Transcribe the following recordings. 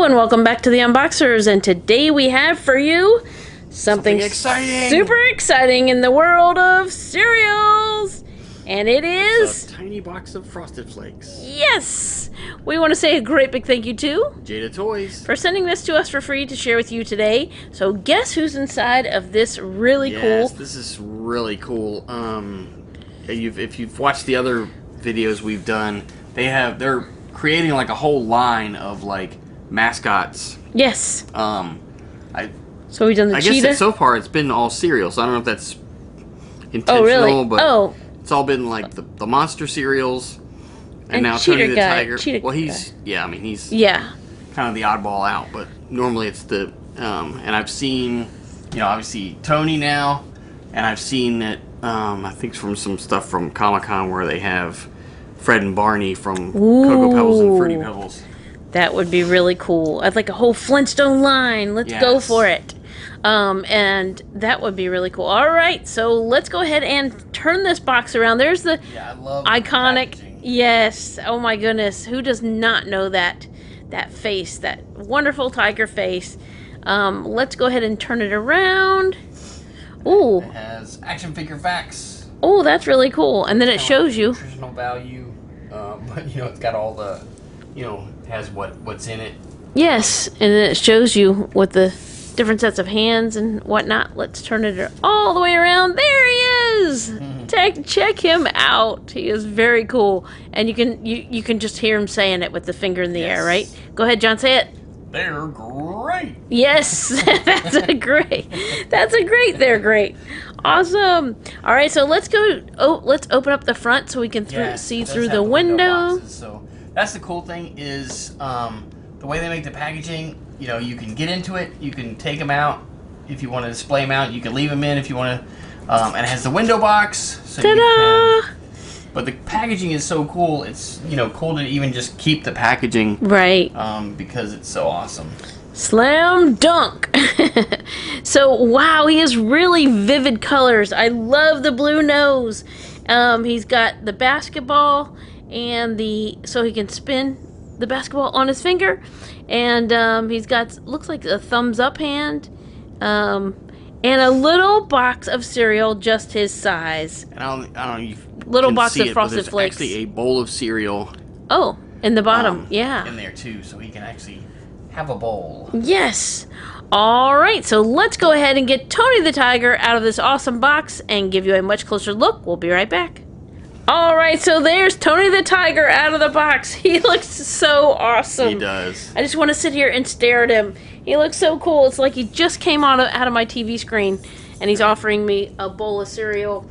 and welcome back to the Unboxers, and today we have for you something exciting, super exciting in the world of cereals, and it is a tiny box of Frosted Flakes. Yes! We want to say a great big thank you to Jada Toys for sending this to us for free to share with you today. So guess who's inside of this really cool? Yes, this is really cool. If you've watched the other videos we've done, they're creating like a whole line of like mascots. Yes. So we've done the cheetah. I guess so far it's been all cereal, so I don't know if that's intentional, oh, really? but it's all been like the monster cereals, and now Tony the Tiger. Well, he's kind of the oddball out, but normally it's the and I've seen, obviously Tony now, and I've seen it I think from some stuff from Comic-Con where they have Fred and Barney from Cocoa Pebbles and Fruity Pebbles. That would be really cool. I'd like a whole Flintstone line. Let's go for it. And that would be really cool. All right, so let's go ahead and turn this box around. There's the I love iconic. the yes. Oh my goodness. Who does not know that face, that wonderful tiger face? Let's go ahead and turn it around. Ooh. It has action figure facts. Oh, that's really cool. And then it shows you nutritional value, but it's got all the, has what's in it. Yes, and then it shows you what the different sets of hands and whatnot. Let's turn it all the way around. There he is. Check him out. He is very cool, and you can just hear him saying it with the finger in the air, right? Go ahead, John. Say it. They're great. Yes, that's a great. They're great. Awesome. All right, so let's go. Oh, let's open up the front so we can see through the window. So that's the cool thing is the way they make the packaging. You can get into it. You can take them out if you want to display them out. You can leave them in if you want to. And it has the window box. So ta-da! But the packaging is so cool. It's cool to even just keep the packaging. Right. Because it's so awesome. Slam dunk. So wow, he has really vivid colors. I love the blue nose. He's got the basketball and so he can spin the basketball on his finger, and he's got looks like a thumbs up hand, and a little box of cereal just his size. And I don't know. Little box of Frosted Flakes. Actually, a bowl of cereal. Oh, in the bottom, in there too, so he can actually have a bowl. Yes. All right, so let's go ahead and get Tony the Tiger out of this awesome box and give you a much closer look. We'll be right back. All right, so there's Tony the Tiger out of the box. He looks so awesome. He does. I just want to sit here and stare at him. He looks so cool. It's like he just came out of my TV screen, and he's offering me a bowl of cereal.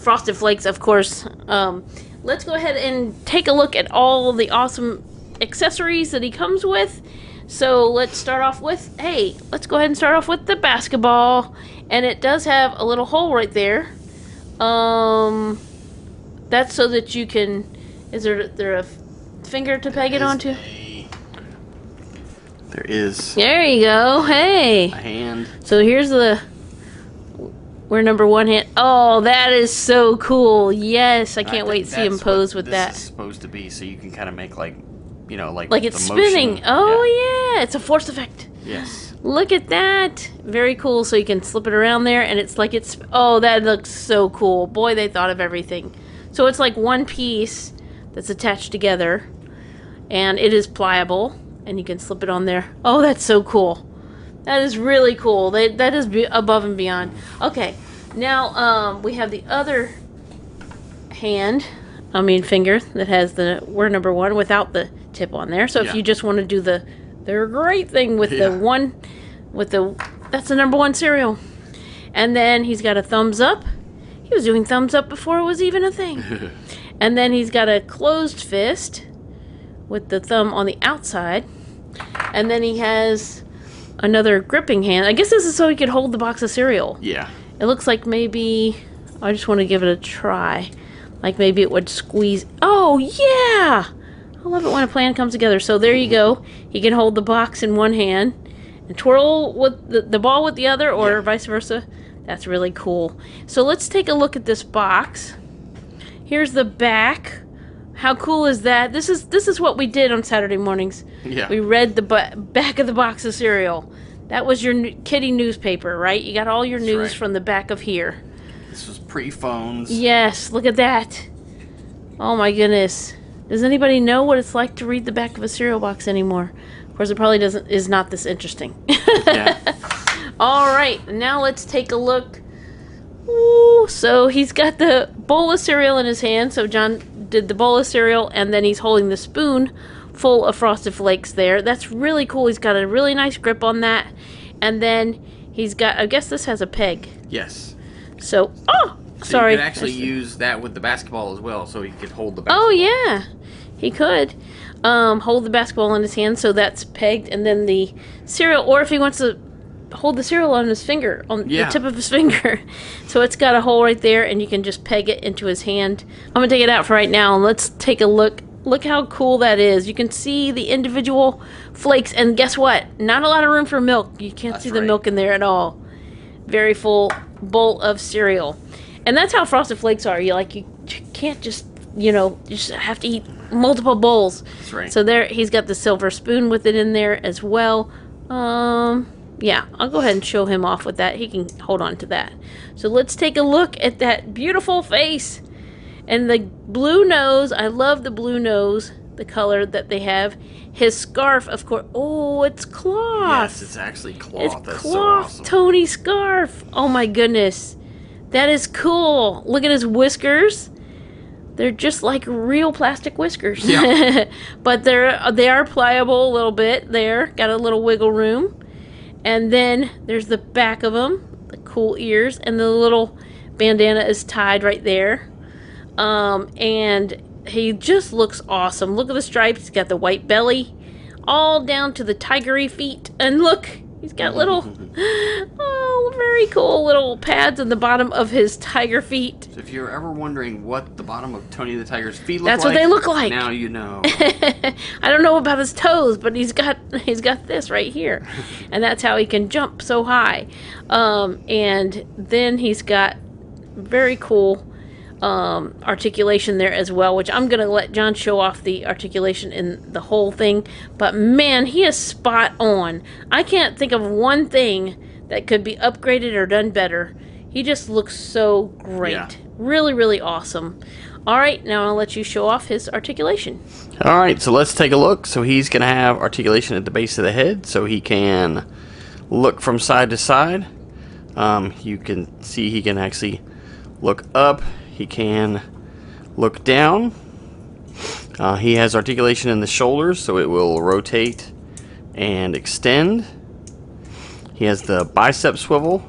Frosted Flakes, of course. Let's go ahead and take a look at all the awesome accessories that he comes with. So let's start off with, let's go ahead and start off with the basketball. And it does have a little hole right there. That's so that you can, is there a finger to peg it onto? There is. There you go. Hey. A hand. So here's we're number one hand. Oh, that is so cool. Yes, I can't wait to see him pose with that. This is supposed to be, so you can kind of make like it's spinning. Motion. Oh yeah, it's a force effect. Yes. Look at that. Very cool. So you can slip it around there, and it's like oh, that looks so cool. Boy, they thought of everything. So it's like one piece that's attached together, and it is pliable, and you can slip it on there. Oh, that's so cool. That is really cool. That is above and beyond. Okay, now we have the other finger that has we're number one without the tip on there. So if you just want to do they're great thing with that's the number one cereal. And then he's got a thumbs up. He was doing thumbs up before it was even a thing. And then he's got a closed fist with the thumb on the outside. And then he has another gripping hand. I guess this is so he could hold the box of cereal. Yeah. It looks like maybe I just want to give it a try. Like maybe it would squeeze. Oh, yeah! I love it when a plan comes together. So there you go. He can hold the box in one hand and twirl with the ball with the other, or vice versa. That's really cool. So let's take a look at this box. Here's the back How cool is that? This is what we did on Saturday mornings. Yeah. We read the back of the box of cereal. That was your kitty newspaper, right? You got all your news from the back of here. This was pre-phones. Yes, look at that. Oh my goodness. Does anybody know what it's like to read the back of a cereal box anymore? Of course, it probably is not this interesting. Yeah. All right, now let's take a look. Ooh, so he's got the bowl of cereal in his hand. So John did the bowl of cereal, and then he's holding the spoon full of Frosted Flakes there. That's really cool. He's got a really nice grip on that. And then he's got, I guess this has a peg. Yes. So, So you could actually use that with the basketball as well, so he could hold the basketball. Oh, yeah. He could hold the basketball in his hand, so that's pegged. And then the cereal, or if he wants to hold the cereal on his finger, on the tip of his finger. So it's got a hole right there, and you can just peg it into his hand. I'm going to take it out for right now, and let's take a look. Look how cool that is. You can see the individual flakes, and guess what? Not a lot of room for milk. You can't see the milk in there at all. Very full bowl of cereal. And that's how Frosted Flakes are. You can't just, you just have to eat multiple bowls. That's right. So there, he's got the silver spoon with it in there as well. Yeah, I'll go ahead and show him off with that. He can hold on to that. So let's take a look at that beautiful face. And the blue nose, I love the blue nose, the color that they have. His scarf, of course. Oh, it's cloth. Yes, it's actually cloth. It's That's cloth, so awesome. Tony scarf. Oh my goodness. That is cool. Look at his whiskers. They're just like real plastic whiskers. Yeah. But they are pliable a little bit there. Got a little wiggle room. And then there's the back of them, the cool ears, and the little bandana is tied right there. And he just looks awesome. Look at the stripes. He's got the white belly all down to the tigery feet. And look, he's got little, very cool little pads on the bottom of his tiger feet. So if you're ever wondering what the bottom of Tony the Tiger's feet look like, that's what they look like. Now you know. I don't know about his toes, but he's got this right here. And that's how he can jump so high. And then he's got very cool articulation there as well, which I'm gonna let John show off the articulation in the whole thing. But man, he is spot on. I can't think of one thing that could be upgraded or done better. He just looks so great. Yeah. Really, really awesome. All right, now I'll let you show off his articulation. All right, so let's take a look. So he's gonna have articulation at the base of the head, so he can look from side to side. You can see he can actually look up. He can look down. He has articulation in the shoulders, so it will rotate and extend. He has the bicep swivel,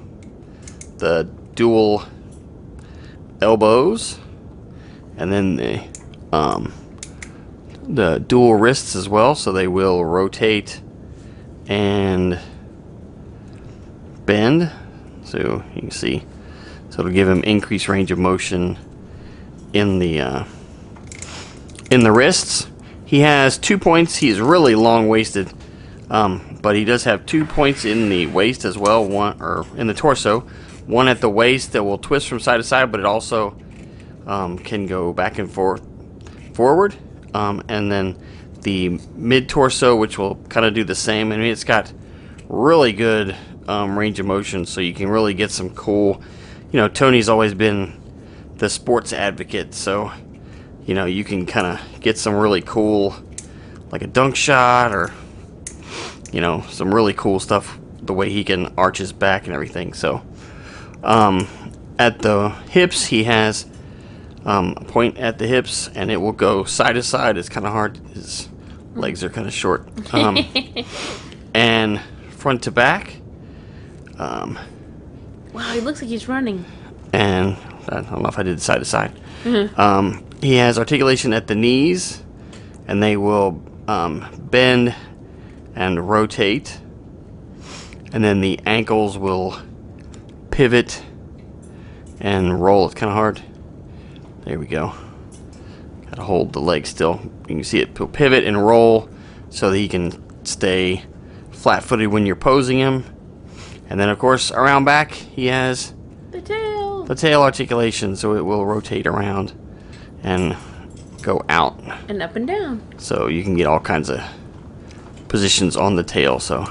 the dual elbows, and then the dual wrists as well, so they will rotate and bend. So you can see. So it'll give him increased range of motion in the wrists. He has 2 points. He's really long-waisted, but he does have 2 points in the waist as well. Or in the torso. One at the waist that will twist from side to side, but it also can go back and forward. And then the mid-torso, which will kind of do the same. I mean, it's got really good range of motion, so you can really get some cool. Tony's always been the sports advocate, so you can kind of get some really cool, like a dunk shot, or some really cool stuff, the way he can arch his back and everything. So at the hips, he has a point at the hips, and it will go side to side. It's kind of hard. His legs are kind of short. And front to back. Wow, he looks like he's running. And I don't know if I did side to side. He has articulation at the knees, and they will bend and rotate. And then the ankles will pivot and roll. It's kind of hard. There we go. Got to hold the leg still. You can see it pivot and roll so that he can stay flat-footed when you're posing him. And then, of course, around back, he has the tail. The tail articulation, so it will rotate around and go out. And up and down. So you can get all kinds of positions on the tail. So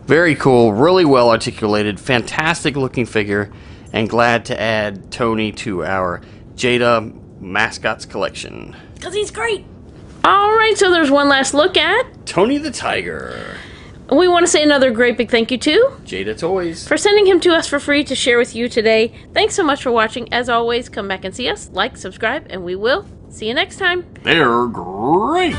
very cool, really well articulated, fantastic looking figure, and glad to add Tony to our Jada mascots collection. Because he's great. Alright, so there's one last look at Tony the Tiger. We want to say another great big thank you to Jada Toys for sending him to us for free to share with you today. Thanks so much for watching. As always, come back and see us, like, subscribe, and we will see you next time. They're great.